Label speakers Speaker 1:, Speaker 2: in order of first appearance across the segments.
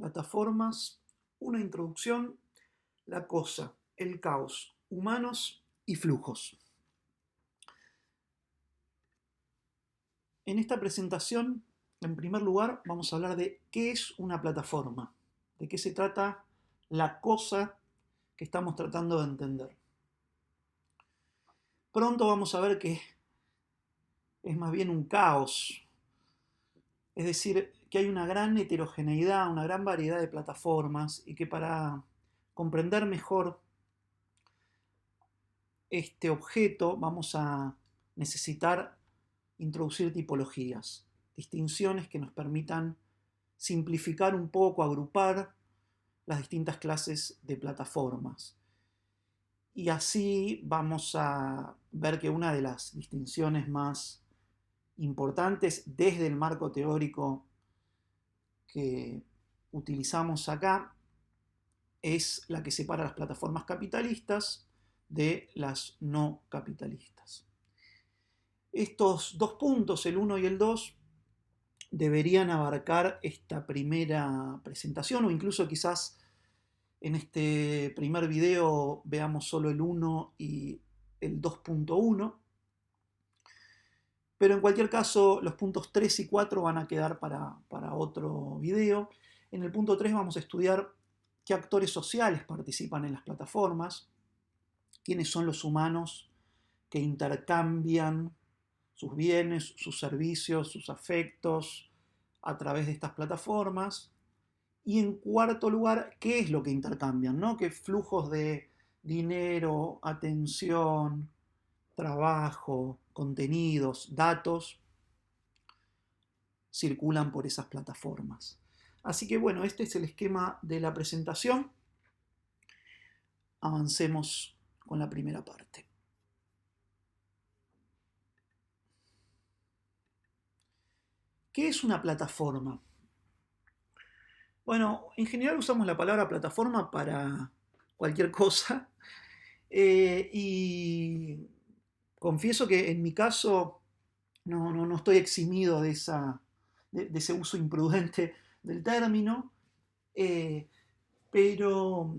Speaker 1: Plataformas, una introducción, la cosa, el caos, humanos y flujos. En esta presentación, en primer lugar, vamos a hablar de qué es una plataforma, de qué se trata la cosa que estamos tratando de entender. Pronto vamos a ver que es más bien un caos, es decir, que hay una gran heterogeneidad, una gran variedad de plataformas y que para comprender mejor este objeto vamos a necesitar introducir tipologías, distinciones que nos permitan simplificar un poco, agrupar las distintas clases de plataformas. Y así vamos a ver que una de las distinciones más importantes desde el marco teórico que utilizamos acá es la que separa las plataformas capitalistas de las no capitalistas. Estos dos puntos, el 1 y el 2, deberían abarcar esta primera presentación, o incluso quizás en este primer video veamos solo el 1 y el 2.1. Pero en cualquier caso, los puntos 3 y 4 van a quedar para otro video. En el punto 3 vamos a estudiar qué actores sociales participan en las plataformas, quiénes son los humanos que intercambian sus bienes, sus servicios, sus afectos a través de estas plataformas. Y en cuarto lugar, ¿qué es lo que intercambian? ¿No? ¿Qué flujos de dinero, atención, trabajo, contenidos, datos circulan por esas plataformas? Así que bueno, este es el esquema de la presentación. Avancemos con la primera parte. ¿Qué es una plataforma? Bueno, en general usamos la palabra plataforma para cualquier cosa y confieso que en mi caso no estoy eximido de ese uso imprudente del término, pero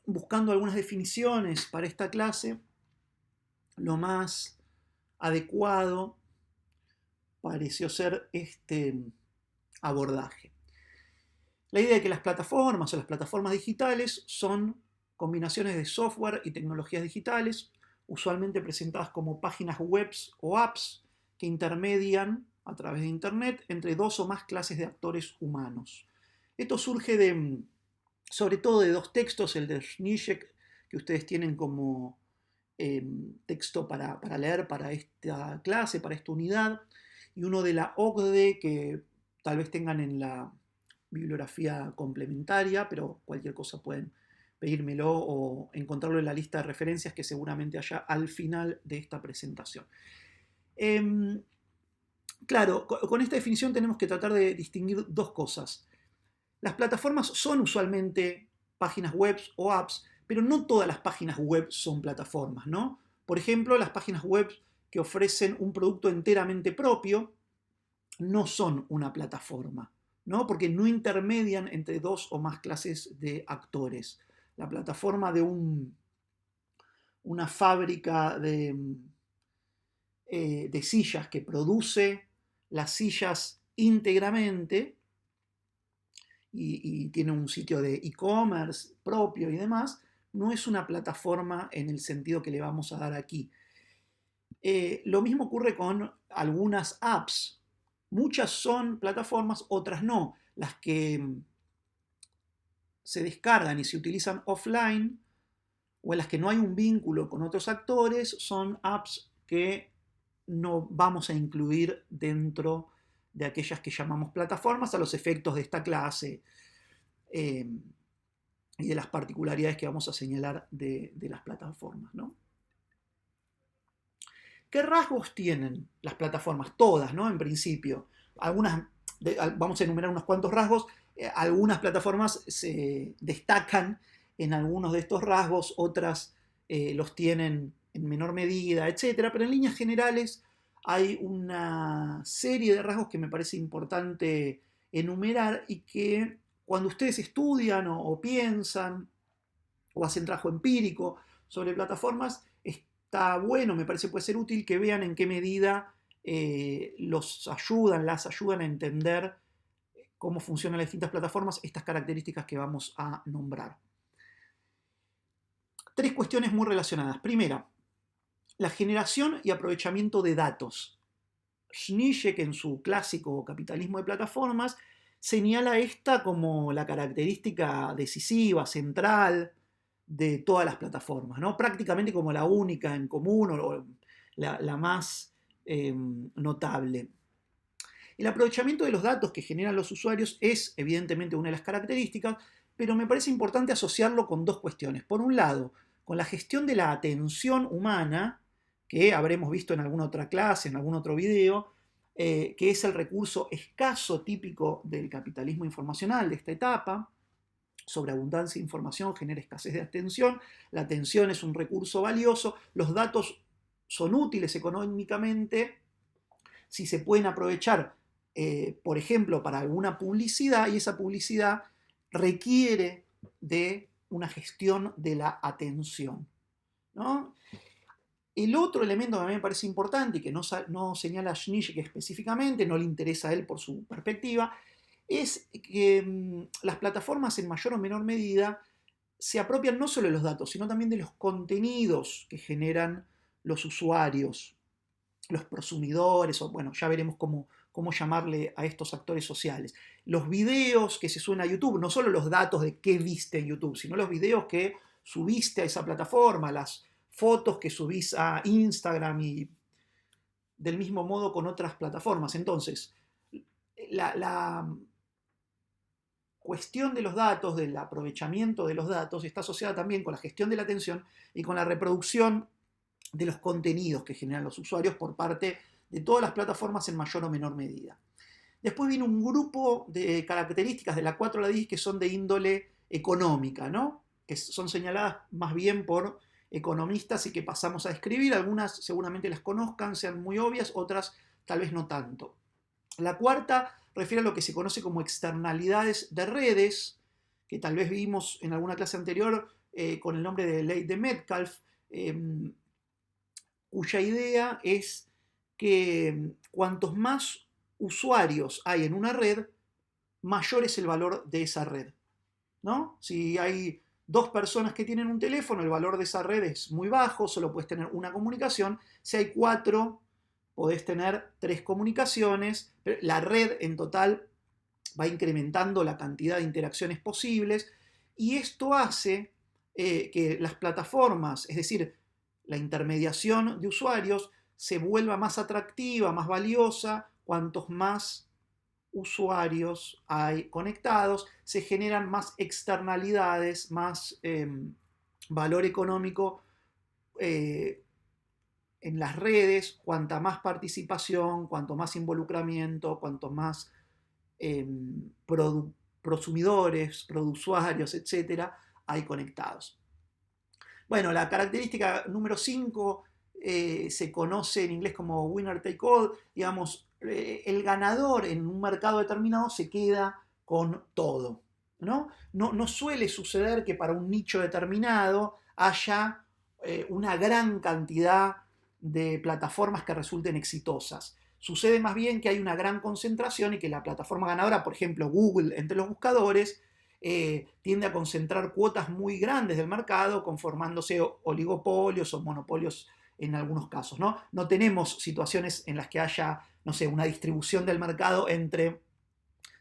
Speaker 1: buscando algunas definiciones para esta clase, lo más adecuado pareció ser este abordaje. La idea de que las plataformas o las plataformas digitales son combinaciones de software y tecnologías digitales, usualmente presentadas como páginas web o apps que intermedian a través de Internet entre dos o más clases de actores humanos. Esto surge sobre todo de dos textos, el de Zizek, que ustedes tienen como texto para leer para esta clase, para esta unidad, y uno de la OCDE que tal vez tengan en la bibliografía complementaria, pero cualquier cosa pueden pedírmelo o encontrarlo en la lista de referencias que seguramente haya al final de esta presentación. Claro, con esta definición tenemos que tratar de distinguir dos cosas. Las plataformas son usualmente páginas web o apps, pero no todas las páginas web son plataformas, ¿no? Por ejemplo, las páginas web que ofrecen un producto enteramente propio no son una plataforma, ¿no? Porque no intermedian entre dos o más clases de actores. La plataforma de una fábrica de sillas que produce las sillas íntegramente y tiene un sitio de e-commerce propio y demás, no es una plataforma en el sentido que le vamos a dar aquí. Lo mismo ocurre con algunas apps. Muchas son plataformas, otras no. Las que se descargan y se utilizan offline o en las que no hay un vínculo con otros actores son apps que no vamos a incluir dentro de aquellas que llamamos plataformas a los efectos de esta clase y de las particularidades que vamos a señalar de las plataformas, ¿no? ¿Qué rasgos tienen las plataformas? Todas, ¿no? En principio. Vamos a enumerar unos cuantos rasgos. Algunas plataformas se destacan en algunos de estos rasgos, otras los tienen en menor medida, etc. Pero en líneas generales hay una serie de rasgos que me parece importante enumerar y que cuando ustedes estudian o piensan o hacen trabajo empírico sobre plataformas, está bueno, me parece puede ser útil que vean en qué medida las ayudan a entender cómo funcionan las distintas plataformas, estas características que vamos a nombrar. Tres cuestiones muy relacionadas. Primera, la generación y aprovechamiento de datos. Zizek, en su clásico Capitalismo de Plataformas, señala esta como la característica decisiva, central de todas las plataformas, ¿no? Prácticamente como la única en común o la más notable. El aprovechamiento de los datos que generan los usuarios es evidentemente una de las características, pero me parece importante asociarlo con dos cuestiones. Por un lado, con la gestión de la atención humana, que habremos visto en alguna otra clase, en algún otro video, que es el recurso escaso típico del capitalismo informacional de esta etapa. Sobreabundancia de información genera escasez de atención, la atención es un recurso valioso, los datos son útiles económicamente si se pueden aprovechar, por ejemplo, para alguna publicidad, y esa publicidad requiere de una gestión de la atención, ¿no? El otro elemento que a mí me parece importante y que no señala Zizek específicamente, no le interesa a él por su perspectiva, es que las plataformas en mayor o menor medida se apropian no solo de los datos, sino también de los contenidos que generan los usuarios, los prosumidores, o bueno, ya veremos cómo llamarle a estos actores sociales. Los videos que se suben a YouTube, no solo los datos de qué viste en YouTube, sino los videos que subiste a esa plataforma, las fotos que subís a Instagram y del mismo modo con otras plataformas. Entonces, la cuestión de los datos, del aprovechamiento de los datos, está asociada también con la gestión de la atención y con la reproducción de los contenidos que generan los usuarios por parte de todas las plataformas en mayor o menor medida. Después viene un grupo de características de la 4 a la 10 que son de índole económica, ¿no? Que son señaladas más bien por economistas y que pasamos a describir. Algunas seguramente las conozcan, sean muy obvias, otras tal vez no tanto. La cuarta refiere a lo que se conoce como externalidades de redes, que tal vez vimos en alguna clase anterior con el nombre de ley de Metcalfe, cuya idea es que cuantos más usuarios hay en una red, mayor es el valor de esa red, ¿no? Si hay dos personas que tienen un teléfono, el valor de esa red es muy bajo, solo puedes tener una comunicación. Si hay 4, podés tener 3 comunicaciones. Pero la red en total va incrementando la cantidad de interacciones posibles y esto hace que las plataformas, es decir, la intermediación de usuarios, se vuelva más atractiva, más valiosa, cuantos más usuarios hay conectados, se generan más externalidades, más valor económico en las redes, cuanta más participación, cuanto más involucramiento, cuanto más prosumidores, produsuarios, etcétera, hay conectados. Bueno, la característica número 5 se conoce en inglés como winner take all, digamos, el ganador en un mercado determinado se queda con todo, ¿no? No suele suceder que para un nicho determinado haya una gran cantidad de plataformas que resulten exitosas. Sucede más bien que hay una gran concentración y que la plataforma ganadora, por ejemplo Google entre los buscadores, tiende a concentrar cuotas muy grandes del mercado, conformándose oligopolios o monopolios en algunos casos, ¿no? No tenemos situaciones en las que haya, no sé, una distribución del mercado entre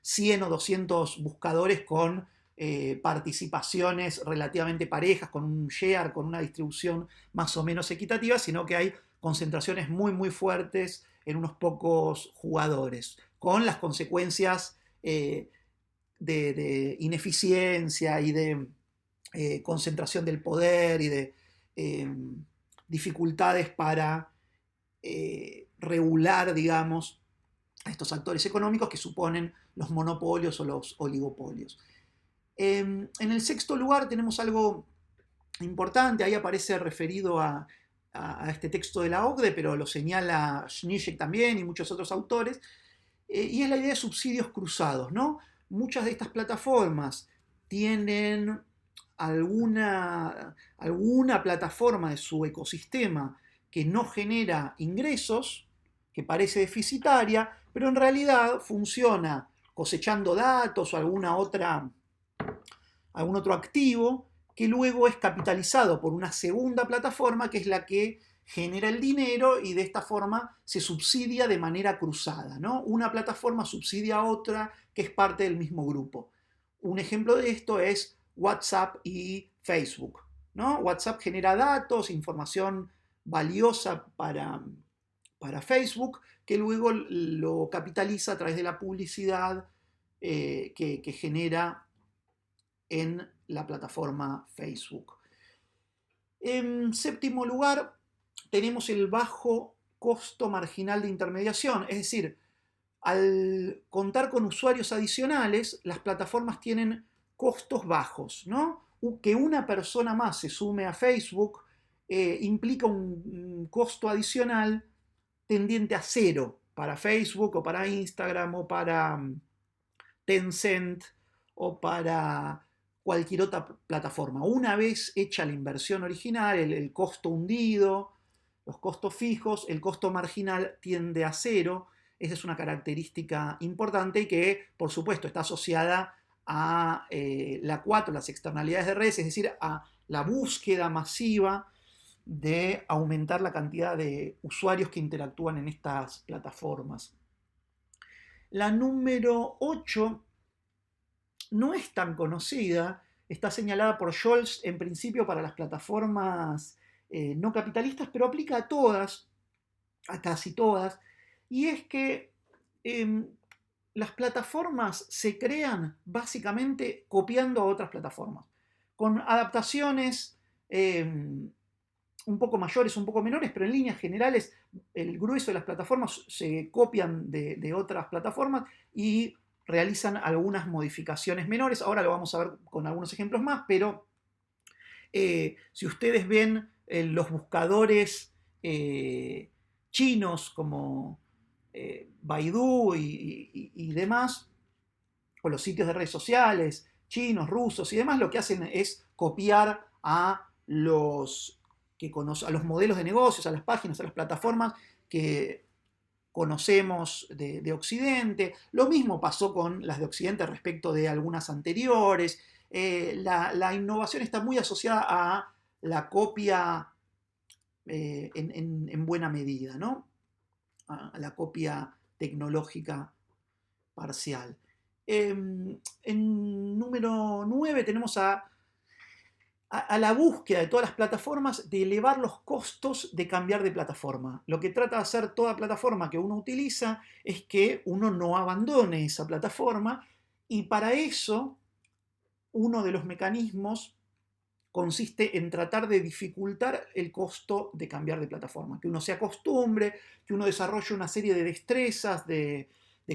Speaker 1: 100 o 200 buscadores con participaciones relativamente parejas, con un share, con una distribución más o menos equitativa, sino que hay concentraciones muy, muy fuertes en unos pocos jugadores, con las consecuencias de ineficiencia y de concentración del poder y de dificultades para regular, digamos, a estos actores económicos que suponen los monopolios o los oligopolios. En el sexto lugar tenemos algo importante, ahí aparece referido a este texto de la OCDE, pero lo señala Zizek también y muchos otros autores, y es la idea de subsidios cruzados, ¿no? muchas de estas plataformas tienen alguna plataforma de su ecosistema que no genera ingresos, que parece deficitaria, pero en realidad funciona cosechando datos o algún otro activo que luego es capitalizado por una segunda plataforma que es la que genera el dinero y de esta forma se subsidia de manera cruzada, ¿no? Una plataforma subsidia a otra que es parte del mismo grupo. Un ejemplo de esto es WhatsApp y Facebook, ¿no? WhatsApp genera datos, información valiosa para Facebook, que luego lo capitaliza a través de la publicidad que genera en la plataforma Facebook. En séptimo lugar, tenemos el bajo costo marginal de intermediación, es decir, al contar con usuarios adicionales, las plataformas tienen costos bajos, ¿no? Que una persona más se sume a Facebook implica un costo adicional tendiente a cero para Facebook o para Instagram o para Tencent o para cualquier otra plataforma. Una vez hecha la inversión original, el costo hundido, los costos fijos, el costo marginal tiende a cero. Esa es una característica importante y que, por supuesto, está asociada a la 4, las externalidades de redes, es decir, a la búsqueda masiva de aumentar la cantidad de usuarios que interactúan en estas plataformas. La número 8 no es tan conocida, está señalada por Scholz en principio para las plataformas no capitalistas, pero aplica a todas, a casi todas, y es que las plataformas se crean básicamente copiando a otras plataformas, con adaptaciones un poco mayores, un poco menores, pero en líneas generales el grueso de las plataformas se copian de otras plataformas y realizan algunas modificaciones menores. Ahora lo vamos a ver con algunos ejemplos más, pero si ustedes ven los buscadores chinos como Baidu y demás, o los sitios de redes sociales chinos, rusos y demás, lo que hacen es copiar a los modelos de negocios, a las páginas, a las plataformas que conocemos de Occidente. Lo mismo pasó con las de Occidente respecto de algunas anteriores. La innovación está muy asociada a la copia en buena medida, ¿no? A la copia tecnológica parcial. En número 9 tenemos a la búsqueda de todas las plataformas de elevar los costos de cambiar de plataforma. Lo que trata de hacer toda plataforma que uno utiliza es que uno no abandone esa plataforma y para eso uno de los mecanismos consiste en tratar de dificultar el costo de cambiar de plataforma, que uno se acostumbre, que uno desarrolle una serie de destrezas, de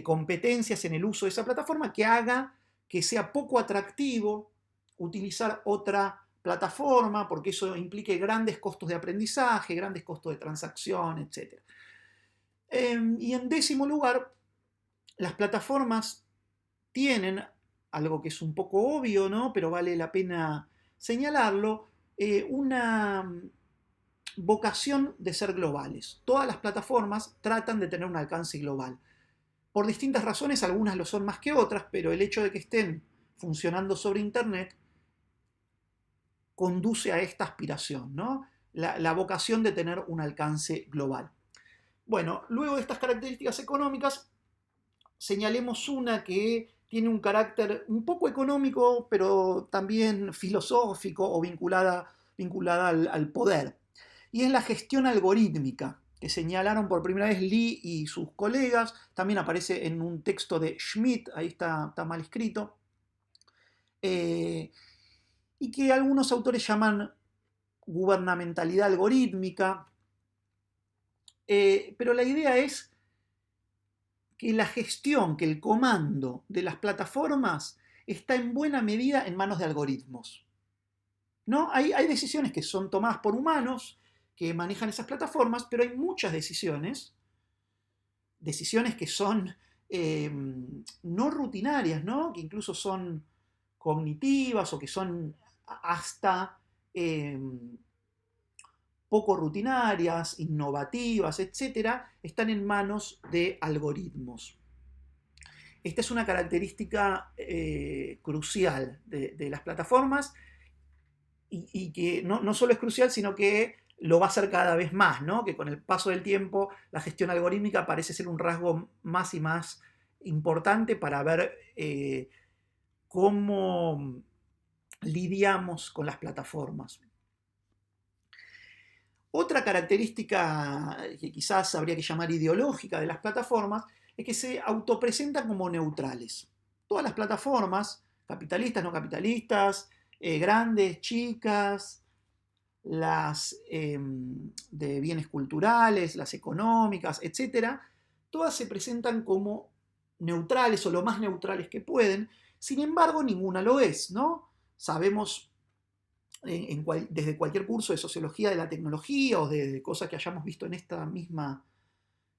Speaker 1: competencias en el uso de esa plataforma que haga que sea poco atractivo utilizar otra plataforma, porque eso implique grandes costos de aprendizaje, grandes costos de transacción, etc. Y en décimo lugar, las plataformas tienen algo que es un poco obvio, ¿no? Pero vale la pena señalarlo, una vocación de ser globales. Todas las plataformas tratan de tener un alcance global. Por distintas razones, algunas lo son más que otras, pero el hecho de que estén funcionando sobre Internet conduce a esta aspiración, ¿no? La vocación de tener un alcance global. Bueno, luego de estas características económicas, señalemos una que tiene un carácter un poco económico, pero también filosófico o vinculada al poder. Y es la gestión algorítmica, que señalaron por primera vez Lee y sus colegas. También aparece en un texto de Schmidt, ahí está mal escrito. Y que algunos autores llaman gubernamentalidad algorítmica. Pero la idea es que la gestión, que el comando de las plataformas está en buena medida en manos de algoritmos. ¿No? Hay decisiones que son tomadas por humanos que manejan esas plataformas, pero hay muchas decisiones que son no rutinarias, ¿no? Que incluso son cognitivas o que son hasta poco rutinarias, innovativas, etcétera, están en manos de algoritmos. Esta es una característica crucial de las plataformas y que no solo es crucial, sino que lo va a ser cada vez más, ¿no? Que con el paso del tiempo la gestión algorítmica parece ser un rasgo más y más importante para ver cómo lidiamos con las plataformas. Otra característica que quizás habría que llamar ideológica de las plataformas es que se autopresentan como neutrales. Todas las plataformas, capitalistas, no capitalistas, grandes, chicas, las de bienes culturales, las económicas, etc., todas se presentan como neutrales o lo más neutrales que pueden. Sin embargo, ninguna lo es, ¿no? Sabemos desde cualquier curso de sociología de la tecnología o de cosas que hayamos visto en esta misma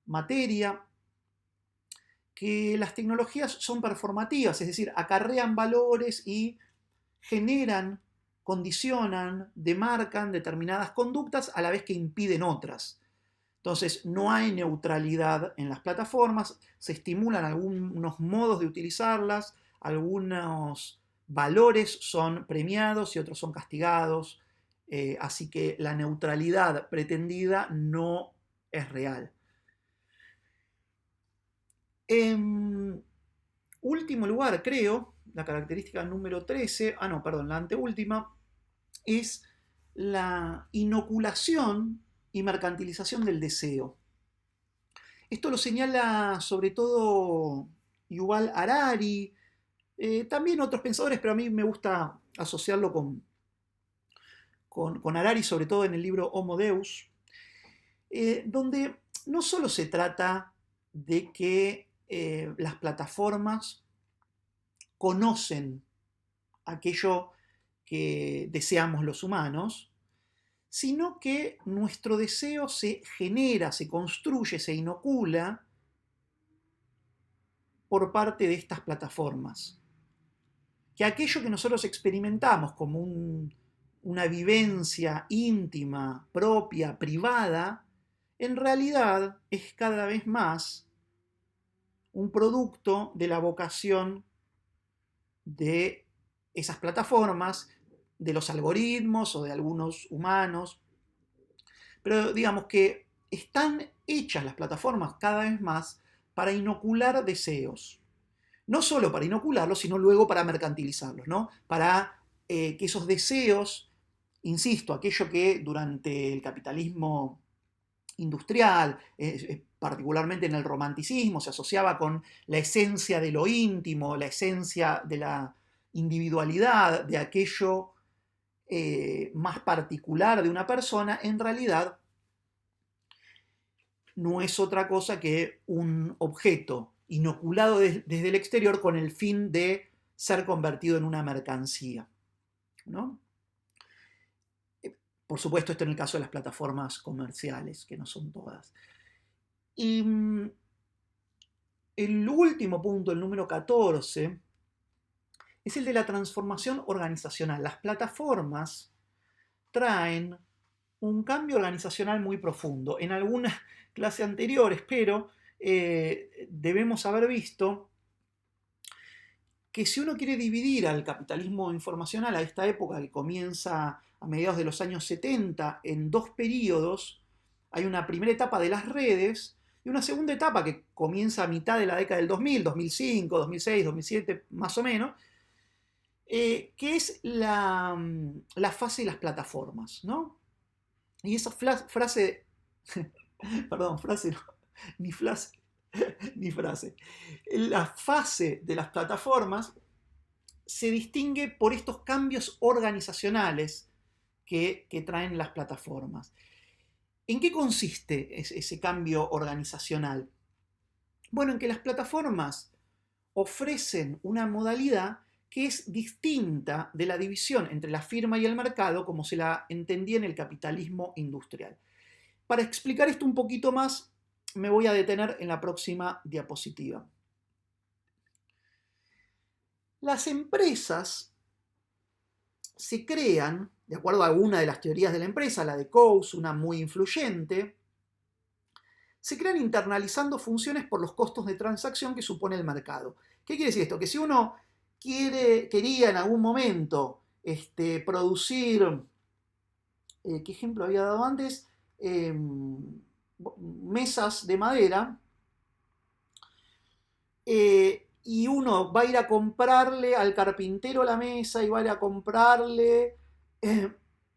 Speaker 1: materia, que las tecnologías son performativas, es decir, acarrean valores y generan, condicionan, demarcan determinadas conductas a la vez que impiden otras. Entonces, no hay neutralidad en las plataformas, se estimulan algunos modos de utilizarlas, algunos valores son premiados y otros son castigados, así que la neutralidad pretendida no es real. En último lugar, creo, la característica número 13, la anteúltima, es la inoculación y mercantilización del deseo. Esto lo señala sobre todo Yuval Harari, también otros pensadores, pero a mí me gusta asociarlo con Harari, sobre todo en el libro Homo Deus, donde no solo se trata de que las plataformas conocen aquello que deseamos los humanos, sino que nuestro deseo se genera, se construye, se inocula por parte de estas plataformas. Que aquello que nosotros experimentamos como una vivencia íntima, propia, privada, en realidad es cada vez más un producto de la vocación de esas plataformas, de los algoritmos o de algunos humanos. Pero digamos que están hechas las plataformas cada vez más para inocular deseos. No solo para inocularlos, sino luego para mercantilizarlos, ¿no? Para que esos deseos, insisto, aquello que durante el capitalismo industrial, particularmente en el romanticismo, se asociaba con la esencia de lo íntimo, la esencia de la individualidad, de aquello más particular de una persona, en realidad no es otra cosa que un objeto inoculado desde el exterior con el fin de ser convertido en una mercancía, ¿no? Por supuesto, esto en el caso de las plataformas comerciales, que no son todas. Y el último punto, el número 14, es el de la transformación organizacional. Las plataformas traen un cambio organizacional muy profundo. En alguna clase anterior, espero, debemos haber visto que si uno quiere dividir al capitalismo informacional a esta época que comienza a mediados de los años 70 en dos periodos, hay una primera etapa de las redes y una segunda etapa que comienza a mitad de la década del 2000, 2005, 2006, 2007, más o menos, que es la fase de las plataformas, ¿no? Y esa frase, perdón, frase no, ni frase, ni frase. La fase de las plataformas se distingue por estos cambios organizacionales que traen las plataformas. ¿En qué consiste ese cambio organizacional? Bueno, en que las plataformas ofrecen una modalidad que es distinta de la división entre la firma y el mercado como se la entendía en el capitalismo industrial. Para explicar esto un poquito más, me voy a detener en la próxima diapositiva. Las empresas se crean, de acuerdo a una de las teorías de la empresa, la de Coase, una muy influyente, se crean internalizando funciones por los costos de transacción que supone el mercado. ¿Qué quiere decir esto? Que si uno quería en algún momento producir, ¿qué ejemplo había dado antes? Mesas de madera, y uno va a ir a comprarle al carpintero la mesa y va a ir a comprarle,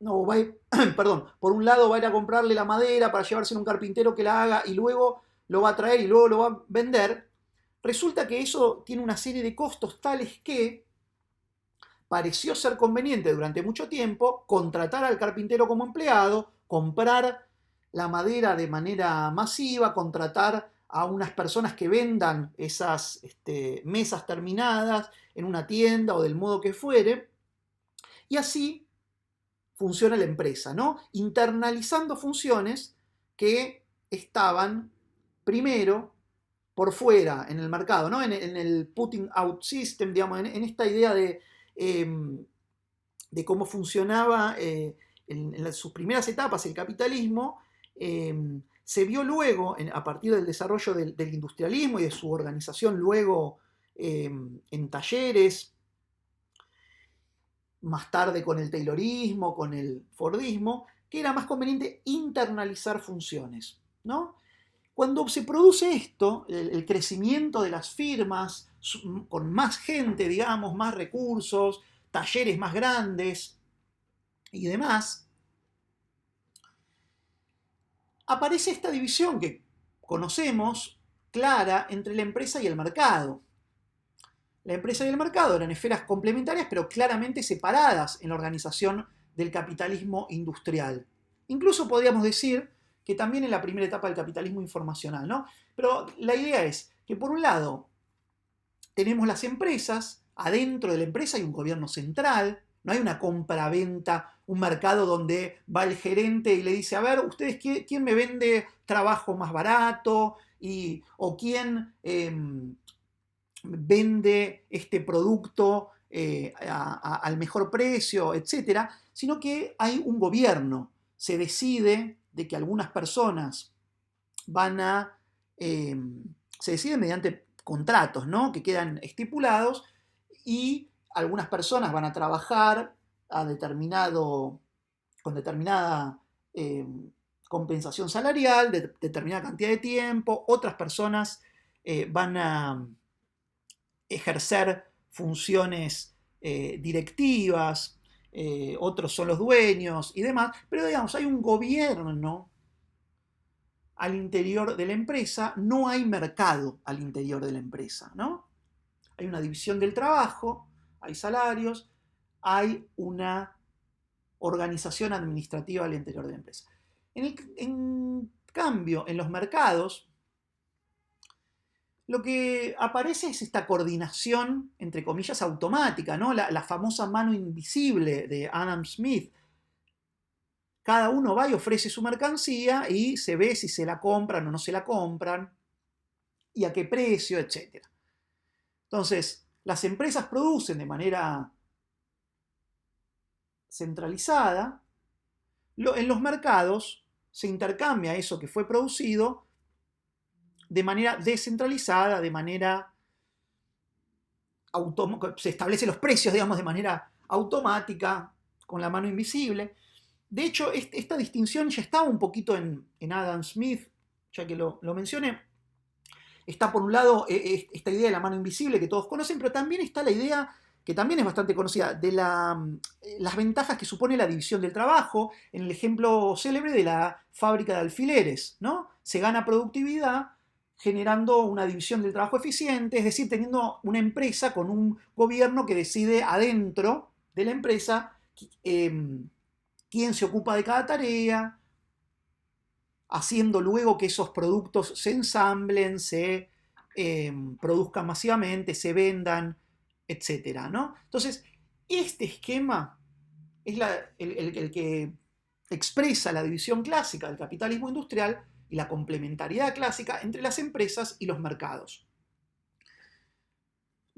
Speaker 1: no, va a ir, perdón, por un lado va a ir a comprarle la madera para llevarse a un carpintero que la haga y luego lo va a traer y luego lo va a vender. Resulta que eso tiene una serie de costos tales que pareció ser conveniente durante mucho tiempo contratar al carpintero como empleado, comprar la madera de manera masiva, contratar a unas personas que vendan esas mesas terminadas en una tienda o del modo que fuere, y así funciona la empresa, ¿no? Internalizando funciones que estaban primero por fuera en el mercado, ¿no? En el putting out system, digamos, en esta idea de cómo funcionaba en sus primeras etapas el capitalismo, se vio luego, a partir del desarrollo del industrialismo y de su organización luego en talleres, más tarde con el taylorismo, con el fordismo, que era más conveniente internalizar funciones, ¿no? Cuando se produce esto, el crecimiento de las firmas, con más gente, digamos, más recursos, talleres más grandes y demás, aparece esta división que conocemos clara entre la empresa y el mercado. La empresa y el mercado eran esferas complementarias, pero claramente separadas en la organización del capitalismo industrial. Incluso podríamos decir que también en la primera etapa del capitalismo informacional, ¿no? Pero la idea es que por un lado tenemos las empresas, adentro de la empresa hay un gobierno central, no hay una compra-venta, un mercado donde va el gerente y le dice, a ver, ustedes, ¿quién me vende trabajo más barato? O quién vende este producto al mejor precio, etcétera, sino que hay un gobierno. Se decide de que algunas personas van a, se decide mediante contratos, ¿no? Que quedan estipulados y algunas personas van a trabajar a con determinada compensación salarial, de determinada cantidad de tiempo, otras personas van a ejercer funciones directivas, otros son los dueños y demás, pero digamos, hay un gobierno al interior de la empresa, no hay mercado al interior de la empresa, ¿no? Hay una división del trabajo, hay salarios, hay una organización administrativa al interior de la empresa. En cambio, en los mercados, lo que aparece es esta coordinación, entre comillas, automática, ¿no? La famosa mano invisible de Adam Smith. Cada uno va y ofrece su mercancía y se ve si se la compran o no se la compran, y a qué precio, etc. Entonces, las empresas producen de manera centralizada, en los mercados se intercambia eso que fue producido de manera descentralizada, de manera se establecen los precios, digamos, de manera automática, con la mano invisible. De hecho, esta distinción ya estaba un poquito en Adam Smith, ya que lo mencioné. Está por un lado esta idea de la mano invisible que todos conocen, pero también está la idea, que también es bastante conocida, de las ventajas que supone la división del trabajo, en el ejemplo célebre de la fábrica de alfileres, ¿no? Se gana productividad generando una división del trabajo eficiente, es decir, teniendo una empresa con un gobierno que decide adentro de la empresa quién se ocupa de cada tarea, haciendo luego que esos productos se ensamblen, se produzcan masivamente, se vendan, etc. ¿no? Entonces, este esquema es el que expresa la división clásica del capitalismo industrial y la complementariedad clásica entre las empresas y los mercados.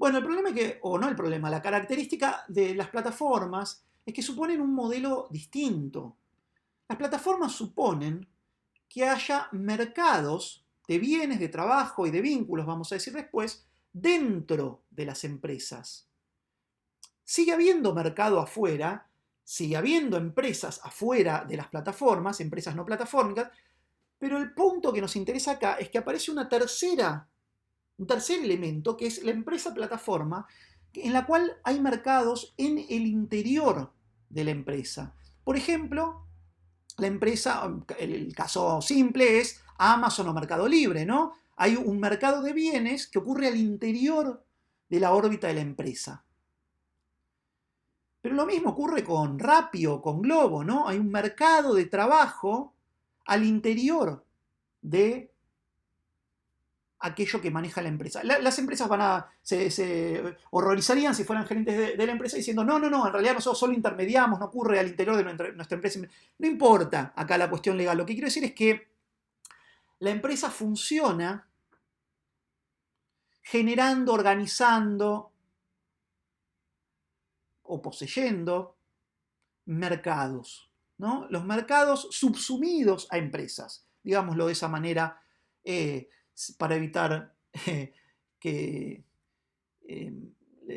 Speaker 1: Bueno, el problema es que, o no el problema, la característica de las plataformas es que suponen un modelo distinto. Las plataformas suponen que haya mercados de bienes, de trabajo y de vínculos, vamos a decir después, dentro de las empresas. Sigue habiendo mercado afuera, sigue habiendo empresas afuera de las plataformas, empresas no platafórmicas, pero el punto que nos interesa acá es que aparece un tercer elemento, que es la empresa plataforma, en la cual hay mercados en el interior de la empresa. Por ejemplo, la empresa, el caso simple es Amazon o Mercado Libre, ¿no? Hay un mercado de bienes que ocurre al interior de la órbita de la empresa. Pero lo mismo ocurre con Rappi o con Globo, ¿no? Hay un mercado de trabajo al interior de aquello que maneja la empresa. Las empresas se horrorizarían si fueran gerentes de la empresa diciendo, no, en realidad nosotros solo intermediamos, no ocurre al interior de nuestra empresa. No importa acá la cuestión legal, lo que quiero decir es que la empresa funciona generando, organizando o poseyendo mercados, ¿no? Los mercados subsumidos a empresas, digámoslo de esa manera, para evitar que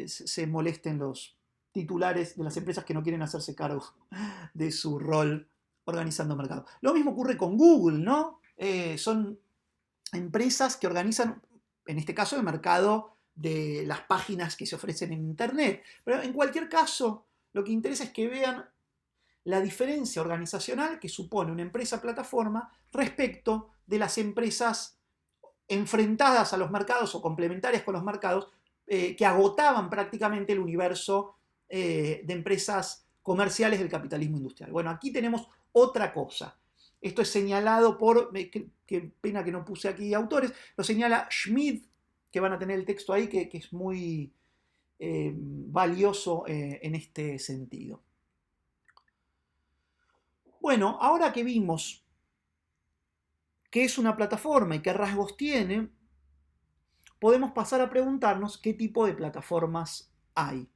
Speaker 1: se molesten los titulares de las empresas que no quieren hacerse cargo de su rol organizando mercados. Lo mismo ocurre con Google, ¿no? Son empresas que organizan, en este caso, el mercado de las páginas que se ofrecen en Internet. Pero en cualquier caso, lo que interesa es que vean la diferencia organizacional que supone una empresa plataforma respecto de las empresas enfrentadas a los mercados o complementarias con los mercados que agotaban prácticamente el universo de empresas comerciales del capitalismo industrial. Bueno, aquí tenemos otra cosa. Esto es señalado por, qué pena que no puse aquí autores, lo señala Schmid, que van a tener el texto ahí, que es muy valioso en este sentido. Bueno, ahora que vimos qué es una plataforma y qué rasgos tiene, podemos pasar a preguntarnos qué tipo de plataformas hay.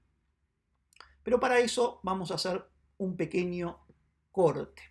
Speaker 1: Pero para eso vamos a hacer un pequeño corte.